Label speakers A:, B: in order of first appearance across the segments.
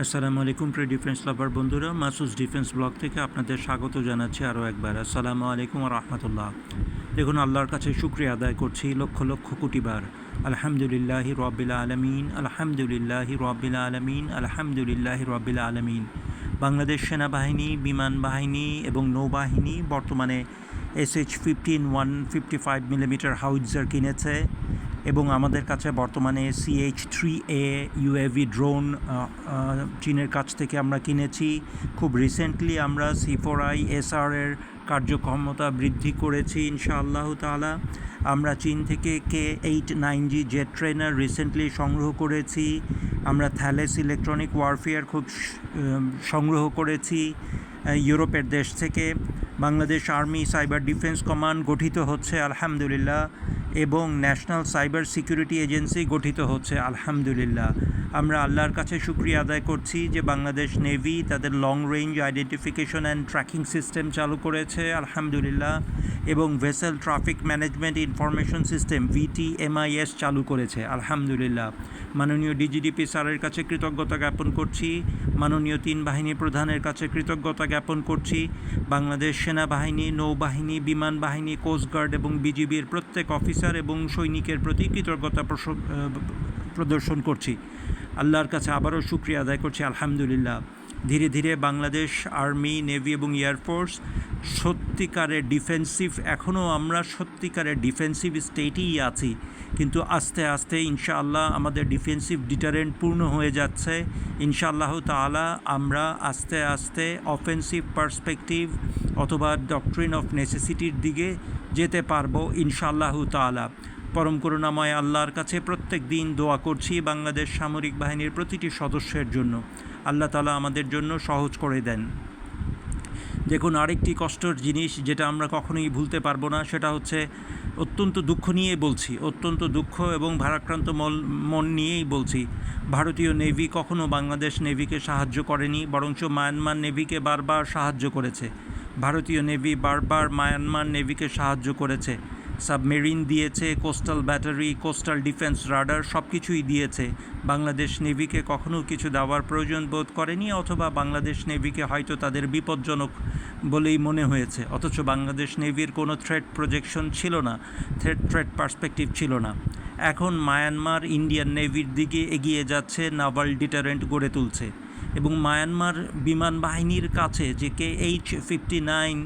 A: আসসালামু আলাইকুম প্রিয় ডিফেন্স লাভার বন্ধুরা, মাসুস ডিফেন্স ব্লগ থেকে আপনাদের স্বাগত জানাচ্ছি আরও একবার। আসসালামু আলাইকুম রহমতুল্লাহ। দেখুন, আল্লাহর কাছে শুকরিয়া আদায় করছি লক্ষ লক্ষ কোটিবার। আলহামদুলিল্লাহি রব্বিল আলমিন, আলহামদুলিল্লাহি রব্বিল আলমিন, আলহামদুলিল্লাহি রব্বিল আলমিন। বাংলাদেশ সেনাবাহিনী, বিমান বাহিনী এবং নৌবাহিনী বর্তমানে SH-15 155mm হাউইটজার কিনেছে এবং আমাদের কাছে বর্তমানে CH-3A UAV ড্রোন চীনের কাছ থেকে আমরা কিনেছি। খুব রিসেন্টলি আমরা C4I SR এর কার্যক্ষমতা বৃদ্ধি করেছি ইনশাআল্লাহ তাআলা। আমরা চীন থেকে K-8-9G জেট ট্রেনার রিসেন্টলি সংগ্রহ করেছি। আমরা থ্যালেস ইলেকট্রনিক ওয়ারফেয়ার খুব সংগ্রহ করেছি ইউরোপের দেশ থেকে। Bangladesh army cyber defence command গঠিত হচ্ছে আলহামদুলিল্লাহ, এবং ন্যাশনাল সাইবার সিকিউরিটি এজেন্সি গঠিত হচ্ছে আলহামদুলিল্লাহ। আমরা আল্লাহর কাছে শুকরিয়া আদায় করছি যে বাংলাদেশ নেভি তাদের long range identification and tracking system চালু করেছে আলহামদুলিল্লাহ, এবং vessel traffic management information system VTMIS চালু করেছে আলহামদুলিল্লাহ। মাননীয় DGDP স্যারের কাছে কৃতজ্ঞতা জ্ঞাপন করছি, মাননীয় 3 বাহিনী প্রধানের কাছে কৃতজ্ঞতা জ্ঞাপন করছি। বাংলাদেশ সেনাবাহিনী, নৌবাহিনী, বিমান বাহিনী, কোস্টগার্ড এবং বিজিবির প্রত্যেক অফিসার এবং সৈনিকের প্রতি কৃতজ্ঞতা প্রদর্শন করছি। আল্লাহর কাছে আবারও শুকরিয়া আদায় করছি আলহামদুলিল্লাহ। ধীরে ধীরে বাংলাদেশ আর্মি, নেভি এবং এয়ারফোর্স সত্যিকারের ডিফেন্সিভ, এখনও আমরা সত্যিকারের ডিফেন্সিভ স্টেটেই আছি, কিন্তু আস্তে আস্তে ইনশাআল্লাহ আমাদের ডিফেন্সিভ ডিটারেন্ট পূর্ণ হয়ে যাচ্ছে ইনশাআল্লাহ তাআলা। আমরা আস্তে আস্তে অফেন্সিভ পার্সপেক্টিভ অথবা ডক্ট্রিন অফ নেসেসিটির দিকে যেতে পারবো ইনশাআল্লাহ তাআলা। পরম করুণাময় আল্লাহর কাছে প্রত্যেক দিন দোয়া করছি বাংলাদেশ সামরিক বাহিনীর প্রতিটি সদস্যের জন্য, আল্লাহ তাআলা আমাদের জন্য সহজ করে দেন। দেখুন, আরেকটি কষ্টের জিনিস যেটা আমরা কখনোই ভুলতে পারবো না, সেটা হচ্ছে, অত্যন্ত দুঃখ নিয়ে বলছি, অত্যন্ত দুঃখ এবং ভারাক্রান্ত মন নিয়েই বলছি, ভারতীয় নেভি কখনো বাংলাদেশ নেভিকে সাহায্য করেনি, বরঞ্চ মায়ানমার নেভিকে বারবার সাহায্য করেছে। ভারতীয় নেভি বারবার মায়ানমার নেভিকে সাহায্য করেছে, সাবমেরিন দিয়েছে, coastal battery, coastal defence radar সব কিছুই দিয়েছে। বাংলাদেশ নেভিকে কখনো কিছু দেওয়ার প্রয়োজন বোধ করেনি, অথবা বাংলাদেশ নেভিকে হয়তো তাদের বিপজ্জনক বলেই মনে হয়েছে, অথচ বাংলাদেশ নেভির কোনো থ্রেট প্রজেকশন ছিল না, থ্রেট পার্সপেক্টিভ ছিল না। এখন মায়ানমার ইন্ডিয়ান নেভির দিকে এগিয়ে যাচ্ছে, নাভাল ডিটারেন্ট গড়ে তুলছে, এবং মায়ানমার বিমান বাহিনীর কাছে যে K-8-59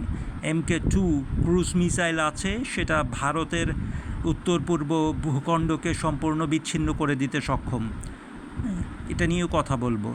A: MK2 ক্রুজ মিসাইল আছে, সেটা ভারতের উত্তর পূর্ব ভূখণ্ডকে সম্পূর্ণ বিচ্ছিন্ন করে দিতে সক্ষম। এটা নিয়েও কথা বলবো।